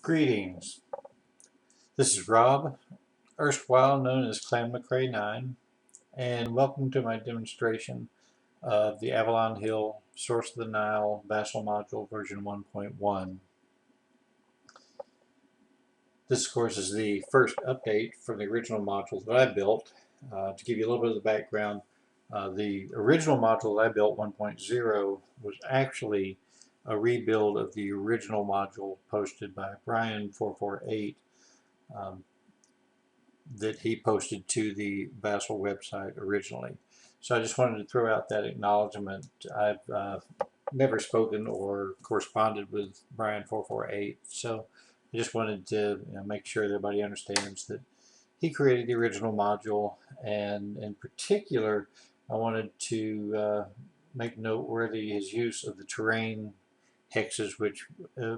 Greetings. This is Rob, erstwhile known as Clan McCrae9, and welcome to my demonstration of the Avalon Hill Source of the Nile Vassal Module version 1.1. This, of course, is the first update from the original module that I built. To give you a little bit of the background, the original module that I built, 1.0, was actually a rebuild of the original module posted by Brian448. That he posted to the Vassal website originally. So I just wanted to throw out that acknowledgement. I've never spoken or corresponded with Brian448, so I just wanted to make sure that everybody understands that he created the original module, and in particular I wanted to make noteworthy his use of the terrain hexes, which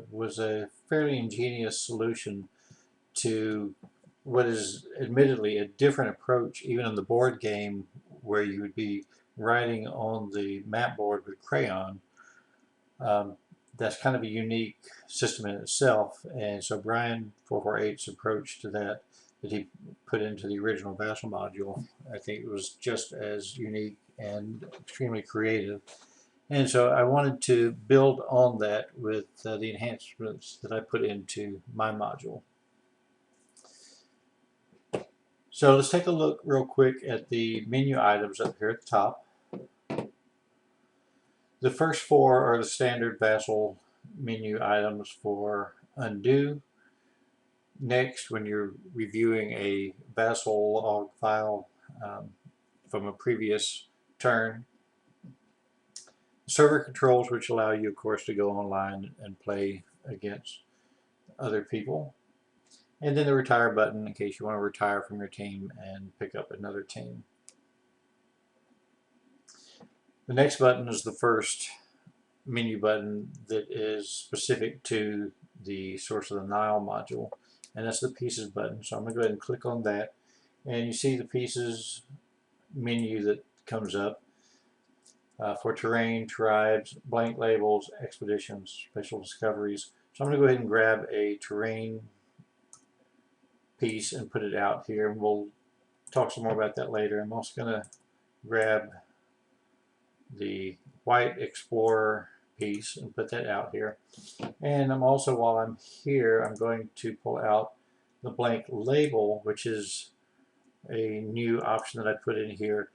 was a fairly ingenious solution to what is admittedly a different approach, even in the board game, where you would be writing on the map board with crayon. That's kind of a unique system in itself, and so Brian448's approach to that he put into the original Vassal module, I think it was just as unique and extremely creative. And so I wanted to build on that with the enhancements that I put into my module. So let's take a look real quick at the menu items up here at the top. The first four are the standard Vassal menu items for undo. Next, when you're reviewing a Vassal log file from a previous turn. Server controls, which allow you, of course, to go online and play against other people. And then the retire button in case you want to retire from your team and pick up another team. The next button is the first menu button that is specific to the Source of the Nile module, and that's the Pieces button. So I'm going to go ahead and click on that, and you see the Pieces menu that comes up for terrain, tribes, blank labels, expeditions, special discoveries. So I'm going to go ahead and grab a terrain piece and put it out here, and we'll talk some more about that later. I'm also going to grab the white explorer piece and put that out here, and I'm also, while I'm here, I'm going to pull out the blank label, which is a new option that I put in here.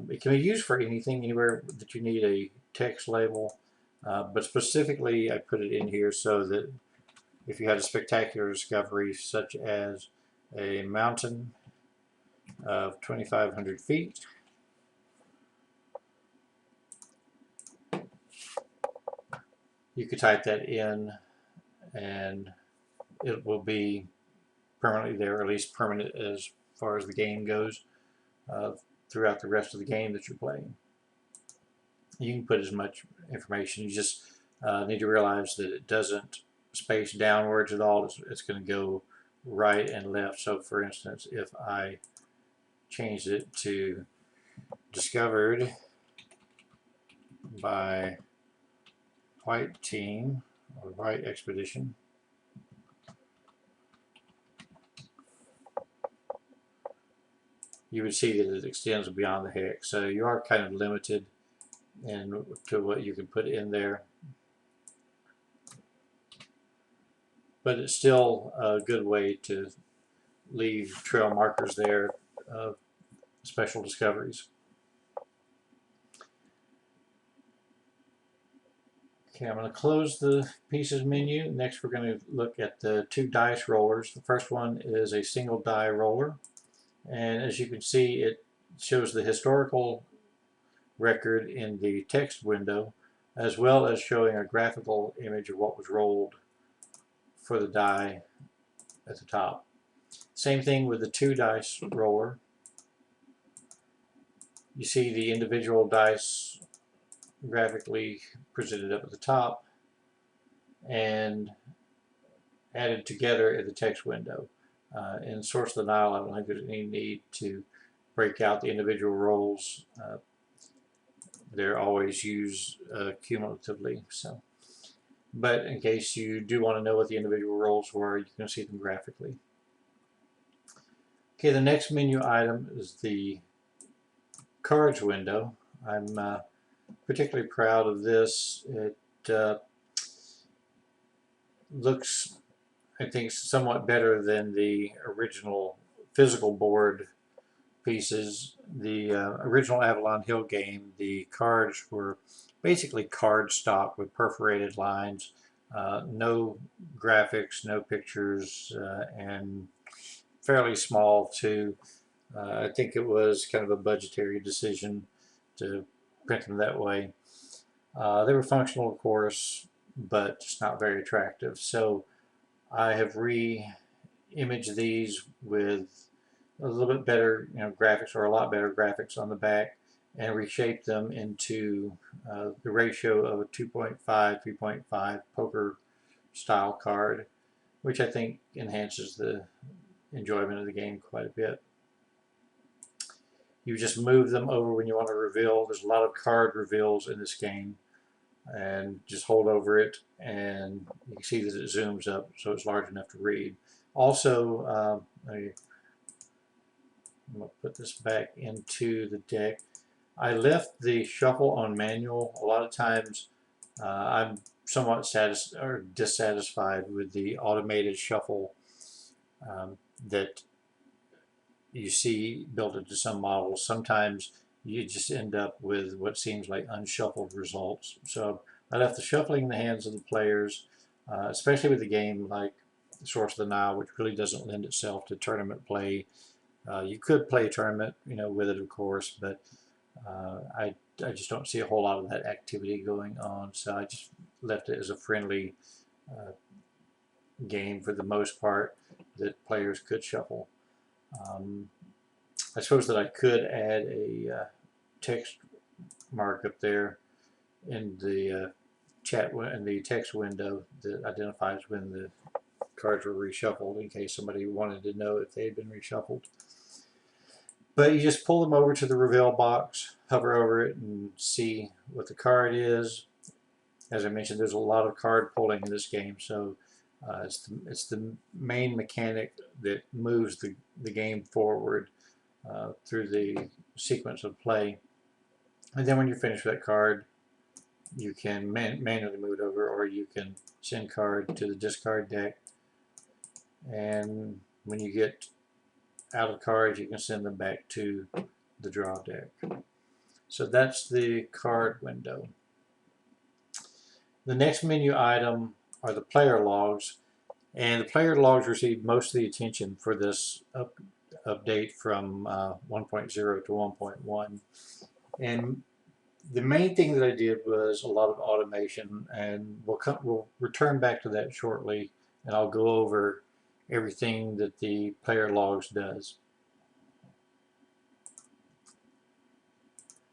It can be used for anything, anywhere that you need a text label, but specifically I put it in here so that if you had a spectacular discovery such as a mountain of 2,500 feet, you could type that in and it will be permanently there, or at least permanent as far as the game goes, throughout the rest of the game that you're playing. You can put as much information. You just need to realize that it doesn't space downwards at all. It's going to go right and left. So for instance, if I changed it to discovered by white team or white expedition, you would see that it extends beyond the hex. So you are kind of limited to what you can put in there, but it's still a good way to leave trail markers there of special discoveries. Okay, I'm going to close the Pieces menu. Next, we're going to look at the two dice rollers. The first one is a single die roller, and as you can see, it shows the historical record in the text window, as well as showing a graphical image of what was rolled for the die at the top. Same thing with the two dice roller. You see the individual dice graphically presented up at the top and added together in the text window. In Source of the Nile, I don't think there's any need to break out the individual rolls. They're always used cumulatively. So but in case you do want to know what the individual roles were, you can see them graphically. Okay, the next menu item is the cards window. I'm particularly proud of this. It looks, I think, somewhat better than the original physical board pieces. The original Avalon Hill game, the cards were basically card stock with perforated lines, no graphics, no pictures, and fairly small too. I think it was kind of a budgetary decision to print them that way. They were functional, of course, but just not very attractive. So I have re-imaged these with a little bit better, graphics, or a lot better graphics on the back, and reshaped them into the ratio of a 2.5, 3.5 poker style card, which I think enhances the enjoyment of the game quite a bit. You just move them over when you want to reveal. There's a lot of card reveals in this game, and just hold over it and you can see that it zooms up so it's large enough to read. Also, I'm going to put this back into the deck. I left the shuffle on manual. A lot of times I'm somewhat dissatisfied with the automated shuffle that you see built into some models. Sometimes you just end up with what seems like unshuffled results. So I left the shuffling in the hands of the players, especially with a game like Source of the Nile, which really doesn't lend itself to tournament play. You could play a tournament, with it, of course, but I just don't see a whole lot of that activity going on. So I just left it as a friendly game for the most part that players could shuffle. I suppose that I could add a text mark up there in the in the text window that identifies when the cards were reshuffled, in case somebody wanted to know if they had been reshuffled. But you just pull them over to the reveal box, hover over it, and see what the card is. As I mentioned, there's a lot of card pulling in this game, so it's the main mechanic that moves the game forward through the sequence of play. And then when you're finished with that card, you can manually move it over, or you can send card to the discard deck. And when you get out of cards, you can send them back to the draw deck. So that's the card window. The next menu item are the player logs, and the player logs received most of the attention for this update from 1.0 to 1.1. And the main thing that I did was a lot of automation, and we'll return back to that shortly, and I'll go over everything that the player logs does.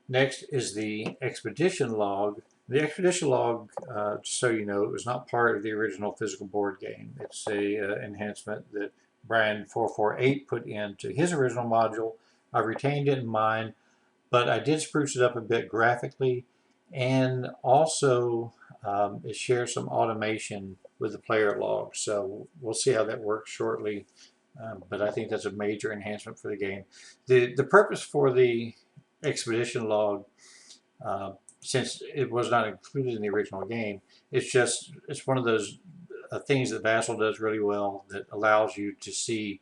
Next is the expedition log. The expedition log, just so you know, it was not part of the original physical board game. It's a enhancement that Brian 448 put into his original module. I retained it in mine, but I did spruce it up a bit graphically, and also it shares some automation with the player log. So we'll see how that works shortly, but I think that's a major enhancement for the game. The purpose for the expedition log, since it was not included in the original game, it's one of those things that Vassal does really well, that allows you to see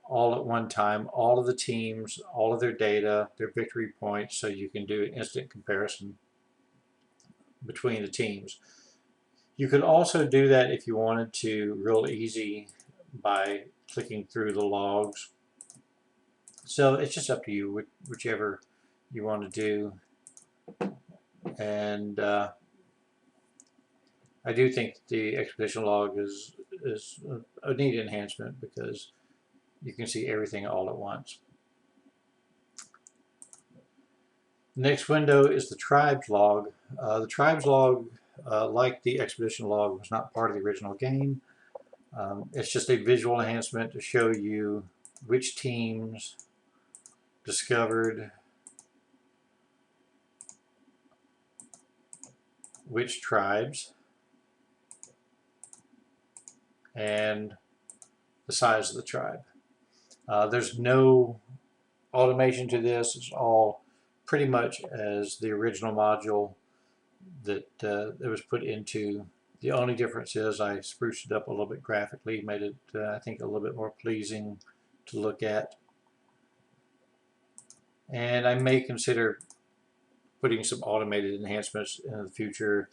all at one time all of the teams, all of their data, their victory points, so you can do an instant comparison between the teams. You could also do that if you wanted to real easy by clicking through the logs. So it's just up to you, whichever you want to do. And I do think the expedition log is a neat enhancement, because you can see everything all at once. The next window is the tribes log. The tribes log, like the expedition log, was not part of the original game. It's just a visual enhancement to show you which teams discovered which tribes. and the size of the tribe. There's no automation to this. It's all pretty much as the original module that it was put into. The only difference is I spruced it up a little bit graphically, made it I think a little bit more pleasing to look at. And I may consider putting some automated enhancements in the future.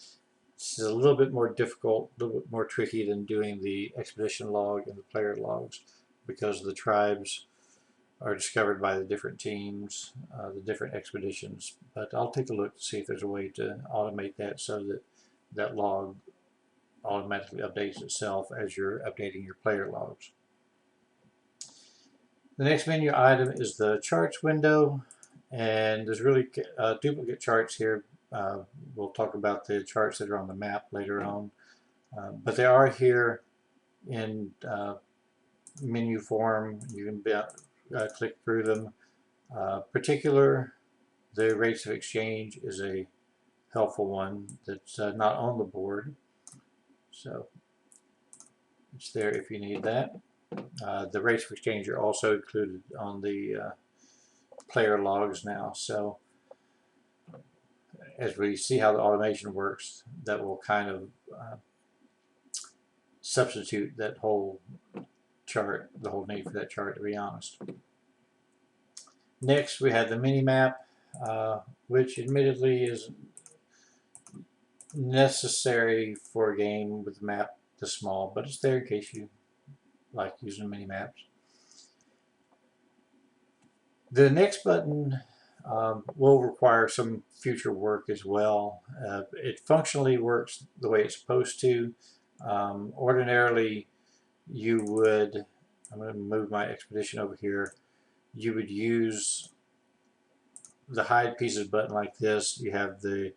It's a little bit more difficult, a little bit more tricky than doing the expedition log and the player logs, because the tribes are discovered by the different teams, the different expeditions. But I'll take a look to see if there's a way to automate that so that that log automatically updates itself as you're updating your player logs. The next menu item is the charts window, and there's really duplicate charts here. We'll talk about the charts that are on the map later on, but they are here in menu form. You can click through them. The rates of exchange is a helpful one that's not on the board, so it's there if you need that. The rates of exchange are also included on the player logs now, so as we see how the automation works, that will kind of substitute that whole chart, the whole need for that chart, to be honest. Next, we have the mini map, which admittedly is necessary for a game with a map this small, but it's there in case you like using mini maps. The next button will require some future work as well. It functionally works the way it's supposed to. Ordinarily, you would, I'm going to move my expedition over here, you would use the hide pieces button like this. You have the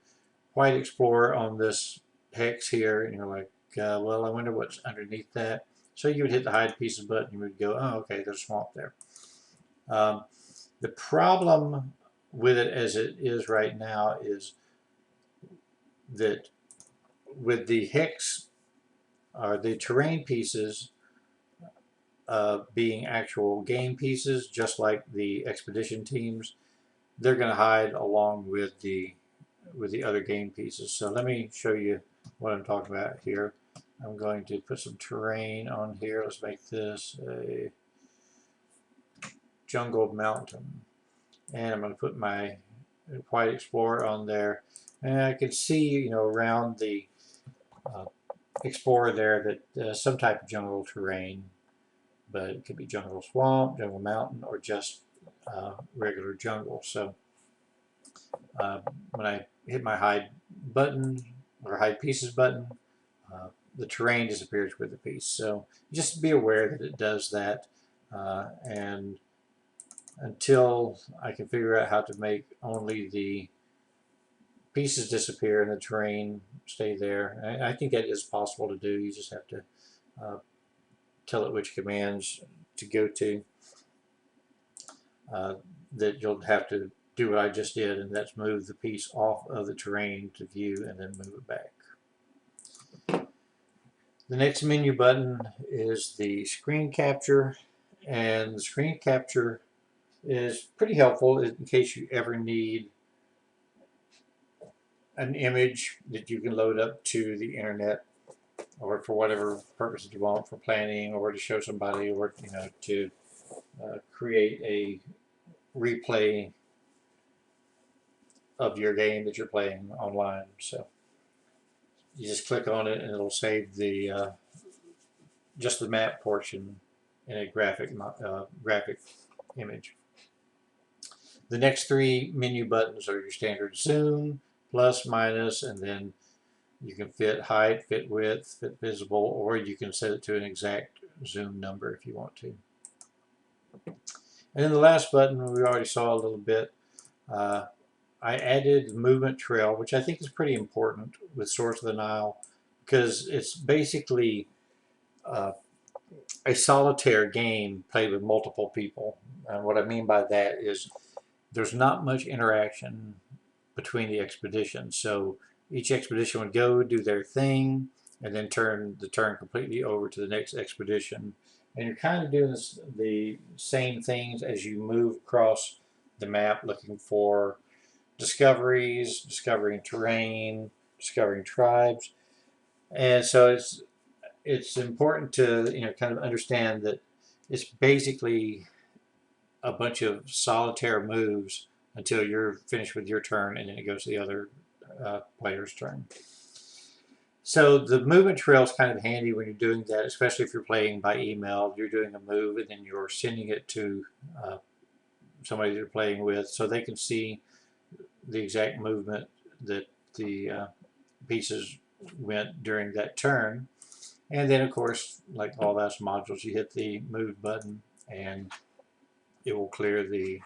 white explorer on this hex here, and you're like, well, I wonder what's underneath that. So you would hit the hide pieces button, you would go, oh, okay, there's a swamp there. The problem with it as it is right now is that with the hex, or the terrain pieces being actual game pieces, just like the expedition teams, they're going to hide along with the other game pieces. So let me show you what I'm talking about here. I'm going to put some terrain on here. Let's make this a jungle mountain, and I'm going to put my white explorer on there, and I can see, you know, around the explorer there that some type of jungle terrain, but it could be jungle swamp, jungle mountain, or just regular jungle. So when I hit my hide button or hide pieces button, the terrain disappears with the piece. So just be aware that it does that, and until I can figure out how to make only the pieces disappear and the terrain stay there. And I think that is possible to do. You just have to tell it which commands to go to. That you'll have to do what I just did, and that's move the piece off of the terrain to view and then move it back. The next menu button is the screen capture, and the screen capture is pretty helpful in case you ever need an image that you can load up to the internet, or for whatever purpose you want, for planning or to show somebody, or to create a replay of your game that you're playing online. So you just click on it and it'll save the just the map portion in a graphic image. The next three menu buttons are your standard zoom, plus, minus, and then you can fit height, fit width, fit visible, or you can set it to an exact zoom number if you want to. And then the last button we already saw a little bit. I added movement trail, which I think is pretty important with Swords of the Nile, because it's basically a solitaire game played with multiple people. And what I mean by that is there's not much interaction between the expeditions. So each expedition would go do their thing, and then turn the turn completely over to the next expedition. And you're kind of doing the same things as you move across the map, looking for discoveries, discovering terrain, discovering tribes. And so it's important to kind of understand that it's basically a bunch of solitaire moves until you're finished with your turn, and then it goes to the other player's turn. So the movement trail is kind of handy when you're doing that, especially if you're playing by email. You're doing a move and then you're sending it to somebody you're playing with, so they can see the exact movement that the pieces went during that turn. And then, of course, like all Vassal modules, you hit the move button and it will clear the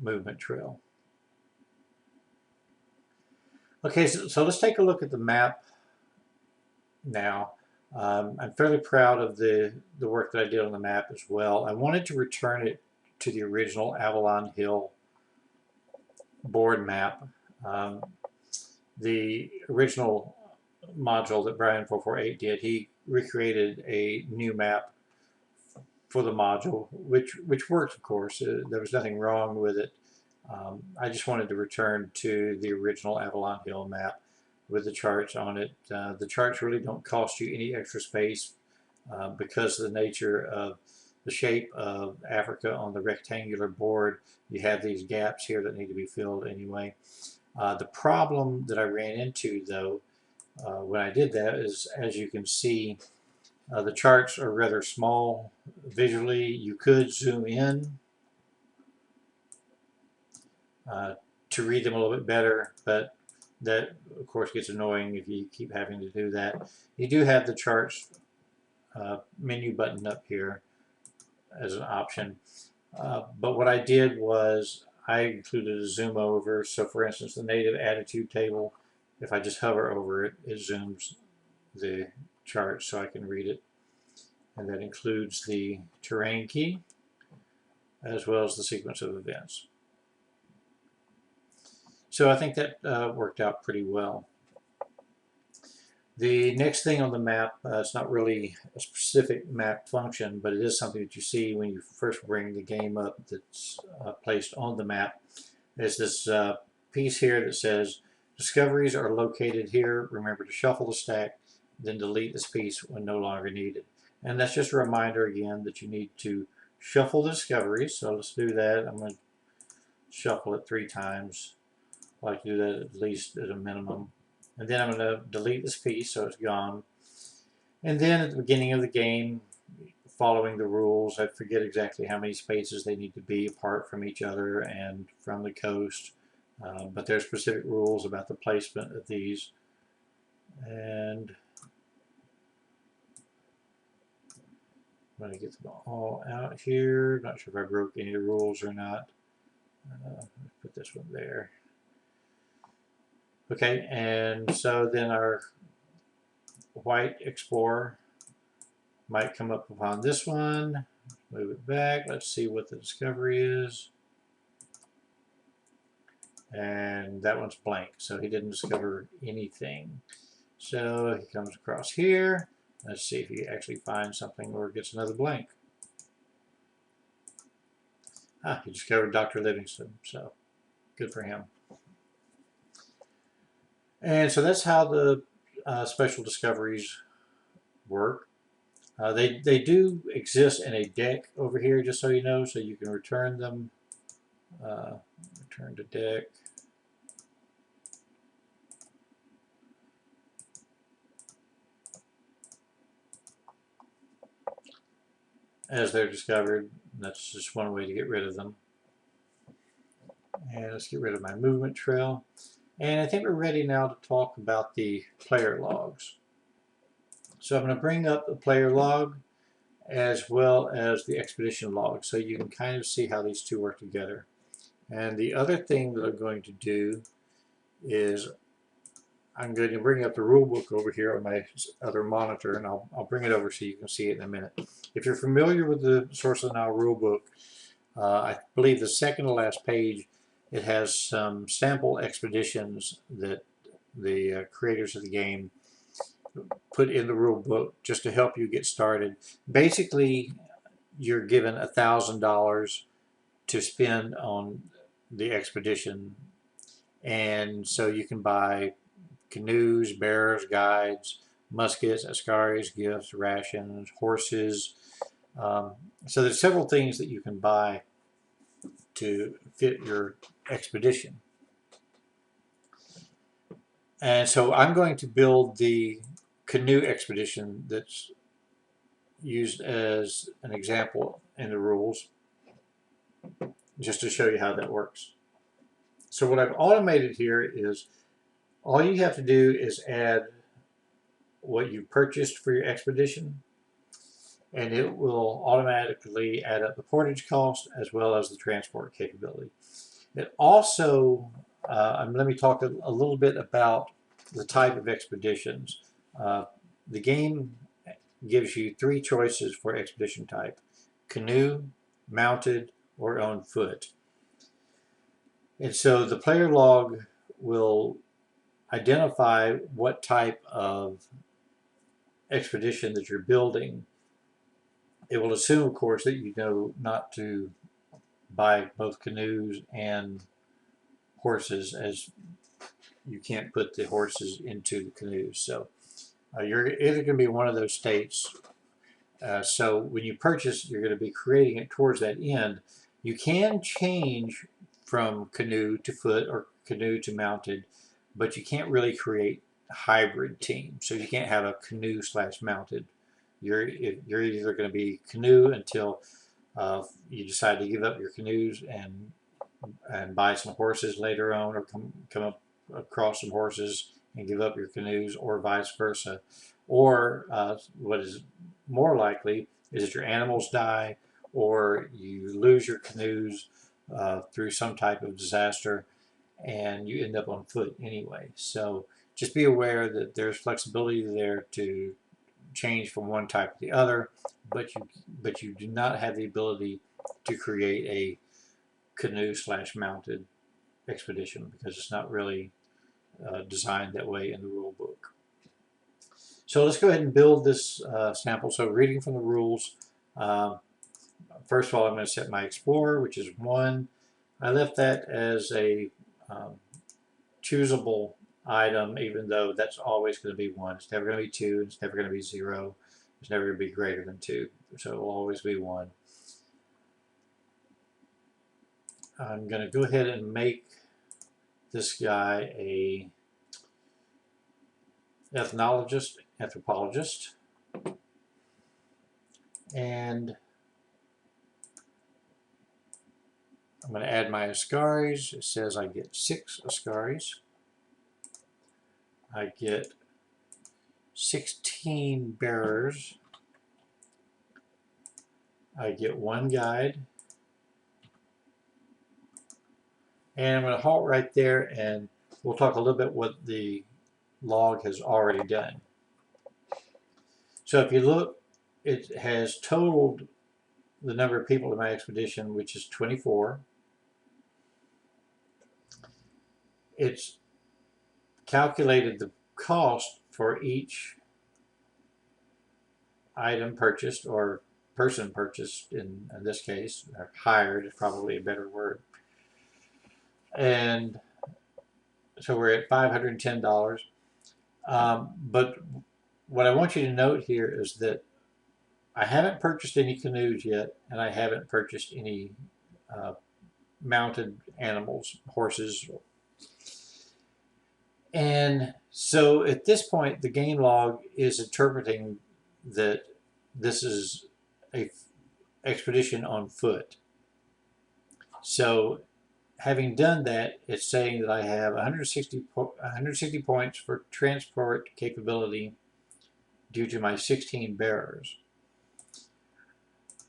movement trail. Okay, so let's take a look at the map now. I'm fairly proud of the work that I did on the map as well. I wanted to return it to the original Avalon Hill board map. The original module that Brian 448 did, he recreated a new map for the module, which worked, of course. There was nothing wrong with it. I just wanted to return to the original Avalon Hill map with the charts on it. The charts really don't cost you any extra space because of the nature of the shape of Africa on the rectangular board. You have these gaps here that need to be filled anyway. The problem that I ran into, though, when I did that is, as you can see, the charts are rather small visually. You could zoom in to read them a little bit better, but that, of course, gets annoying if you keep having to do that. You do have the charts menu button up here as an option. But what I did was I included a zoom over. So, for instance, the native attitude table, if I just hover over it, it zooms the chart so I can read it. And that includes the terrain key as well as the sequence of events. So I think that worked out pretty well. The next thing on the map, it's not really a specific map function, but it is something that you see when you first bring the game up that's placed on the map. There's this piece here that says, discoveries are located here. Remember to shuffle the stack, then delete this piece when no longer needed. And that's just a reminder again that you need to shuffle the discoveries. So let's do that. I'm going to shuffle it 3 times. I like to do that at least at a minimum. And then I'm going to delete this piece so it's gone. And then at the beginning of the game, following the rules, I forget exactly how many spaces they need to be apart from each other and from the coast. But there's specific rules about the placement of these. And I'm going to get them all out here. Not sure if I broke any of the rules or not. Put this one there. Okay, and so then our white explorer might come up upon this one. Move it back. Let's see what the discovery is. And that one's blank, so he didn't discover anything. So he comes across here. Let's see if he actually finds something or gets another blank. Ah, he discovered Dr. Livingston, so good for him. And so that's how the special discoveries work. They do exist in a deck over here, just so you know, so you can return them. Return to deck. As they're discovered. That's just one way to get rid of them. And let's get rid of my movement trail. And I think we're ready now to talk about the player logs. So I'm going to bring up the player log as well as the expedition log so you can kind of see how these two work together. And the other thing that I'm going to do is I'm going to bring up the rule book over here on my other monitor, and I'll bring it over so you can see it in a minute. If you're familiar with the Source of the Nile rule book, I believe the second to last page, it has some sample expeditions that the creators of the game put in the rule book just to help you get started. Basically, you're given $1,000 to spend on the expedition, and so you can buy canoes, bears, guides, muskets, askaris, gifts, rations, horses. So there's several things that you can buy to fit your expedition. And so I'm going to build the canoe expedition that's used as an example in the rules, just to show you how that works. So what I've automated here is all you have to do is add what you purchased for your expedition, and it will automatically add up the portage cost as well as the transport capability. It also, let me talk a little bit about the type of expeditions. The game gives you 3 choices for expedition type: canoe, mounted, or on foot. And so the player log will identify what type of expedition that you're building. It will assume, of course, that you know not to buy both canoes and horses, as you can't put the horses into the canoes. So you're either going to be one of those states. So when you purchase, you're going to be creating it towards that end. You can change from canoe to foot or canoe to mounted, but you can't really create a hybrid team. So you can't have a canoe / mounted. You're either going to be canoe until you decide to give up your canoes and buy some horses later on, or come up across some horses and give up your canoes, or vice versa. Or what is more likely is that your animals die, or you lose your canoes through some type of disaster, and you end up on foot anyway. So just be aware that there's flexibility there to change from one type to the other, but you do not have the ability to create a canoe / mounted expedition, because it's not really designed that way in the rule book. So let's go ahead and build this sample. So reading from the rules, first of all, I'm going to set my explorer, which is 1. I left that as a choosable item, even though that's always going to be 1. It's never going to be 2. It's never going to be 0. It's never going to be greater than 2. So it will always be 1. I'm going to go ahead and make this guy a anthropologist, and I'm going to add my askaris. It says I get 6 askaris. I get 16 bearers. I get 1 guide. And I'm going to halt right there, and we'll talk a little bit what the log has already done. So if you look, it has totaled the number of people in my expedition, which is 24. It's calculated the cost for each item purchased, or person purchased in this case, or hired is probably a better word. And so we're at $510. But what I want you to note here is that I haven't purchased any canoes yet, and I haven't purchased any mounted animals, horses. And so at this point, the game log is interpreting that this is a expedition on foot. So having done that, it's saying that I have 160 points for transport capability due to my 16 bearers.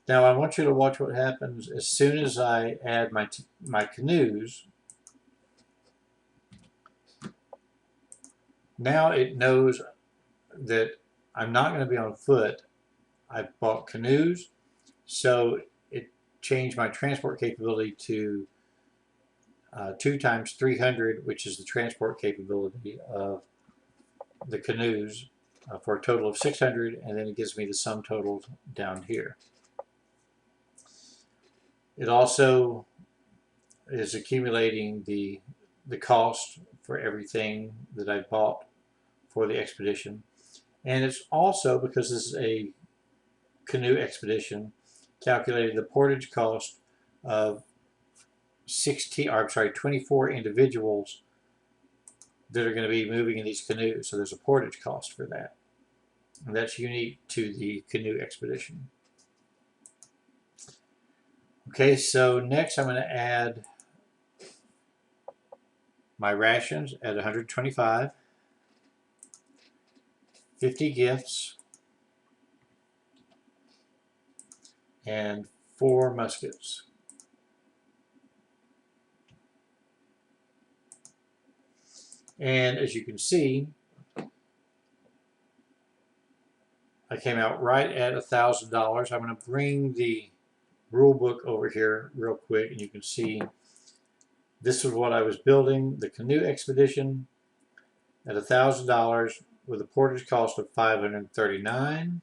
Now I want you to watch what happens as soon as I add my canoes. Now it knows that I'm not going to be on foot. I've bought canoes, so it changed my transport capability to 2 times 300, which is the transport capability of the canoes. for a total of 600, and then it gives me the sum total down here. It also is accumulating the cost for everything that I bought for the expedition. And it's also, because this is a canoe expedition, calculated the portage cost of 24 individuals that are going to be moving in these canoes. So there's a portage cost for that. And that's unique to the canoe expedition. Okay, so next I'm going to add my rations at 125, 50 gifts, and 4 muskets. And as you can see, I came out right at $1,000. I'm going to bring the rule book over here real quick, and you can see this is what I was building, the canoe expedition at $1,000 with a portage cost of $539.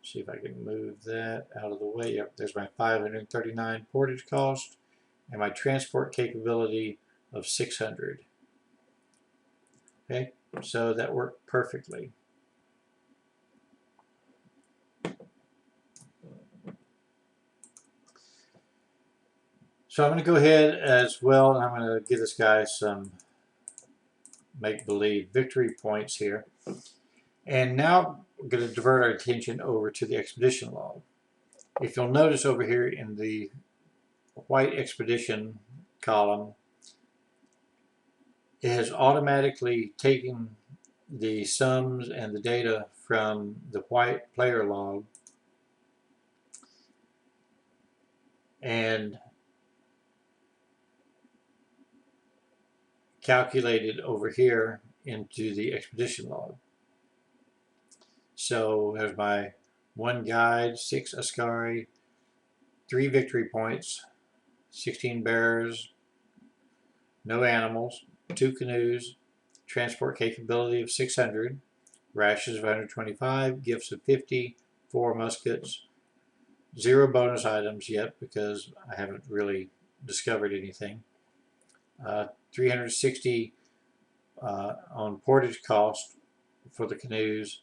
See if I can move that out of the way. Yep, there's my $539 portage cost and my transport capability of 600. Okay, so that worked perfectly. So I'm going to go ahead as well, and I'm going to give this guy some make-believe victory points here. And now we're going to divert our attention over to the expedition log. If you'll notice over here in the white expedition column, it has automatically taken the sums and the data from the white player log and calculated over here into the expedition log. So there's my 1 guide, 6 Ascari, 3 victory points, 16 bearers, no animals, 2 canoes, transport capability of 600, rations of 125, gifts of 50, 4 muskets, 0 bonus items yet because I haven't really discovered anything, 360 on portage cost for the canoes,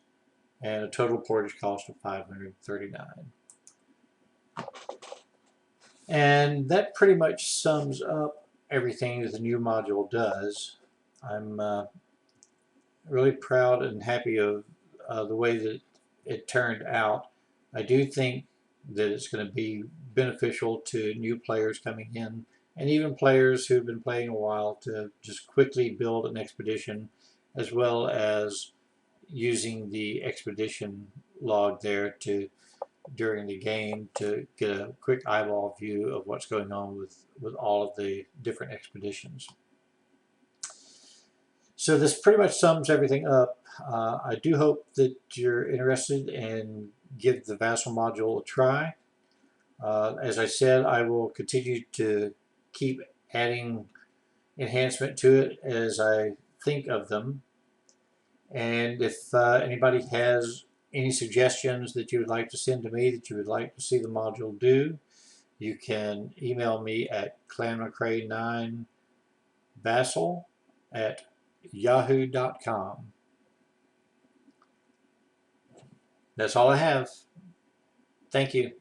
and a total portage cost of 539. And that pretty much sums up everything that the new module does. I'm really proud and happy of the way that it turned out. I do think that it's going to be beneficial to new players coming in, and even players who've been playing a while, to just quickly build an expedition, as well as using the expedition log there to during the game to get a quick eyeball view of what's going on with all of the different expeditions. So this pretty much sums everything up. I do hope that you're interested and give the Vassal module a try. As I said, I will continue to keep adding enhancement to it as I think of them. And if anybody has any suggestions that you would like to send to me that you would like to see the module do, you can email me at clanmccrae9vassal@yahoo.com. That's all I have. Thank you.